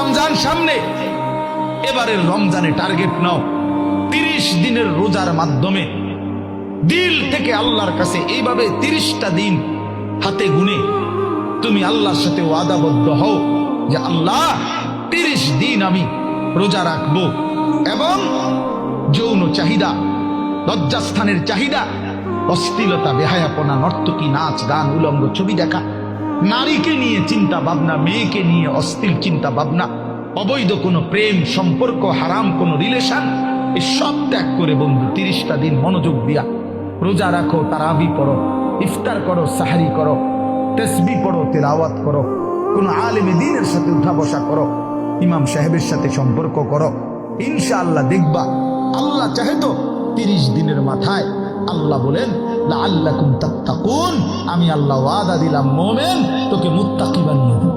রমজান সামনে, এবারের রমজানে টার্গেট নাও 30 দিনের রোজার মাধ্যমে দিল থেকে আল্লাহর কাছে এইভাবে 30টা দিন হাতে গুনে তুমি আল্লাহর সাথে ওয়াদাবদ্ধ হও যে আল্লাহ 30 দিন আমি রোজা রাখবো, এবং যৌন চাহিদা, লজ্জাস্থানের চাহিদা, অশ্লীলতা, বেহায়াপনা, নর্তকী, নাচ গান, উলঙ্গ ছবি দেখা, নারীকে নিয়ে চিন্তা ভাবনা, মেয়েকে নিয়ে অশ্লীল চিন্তা ভাবনা, অবৈধ কোনো প্রেম সম্পর্ক, হারাম কোনো রিলেশন, এই সব ত্যাগ করে বন্ধু 30টা দিন মনোযোগ দিয়া রোজা রাখো, তারাবি পড়ো, ইফতার করো, সাহারি করো, তাসবিহ পড়ো, তেলাওয়াত করো, কোন আলেমে দ্বীনের সাথে উঠা বসা করো, ইমাম সাহেবের সাথে সম্পর্ক করো। ইনশাআল্লাহ দেখবা আল্লাহ চাহে তো 30 দিনের মাথায় আল্লাহ বলেন লাআল্লাকুম তাত্তাকুন, আমি আল্লাহ ওয়াদা দিলাম মোমেন তোকে মুত্তাকি বানিয়ে দেব।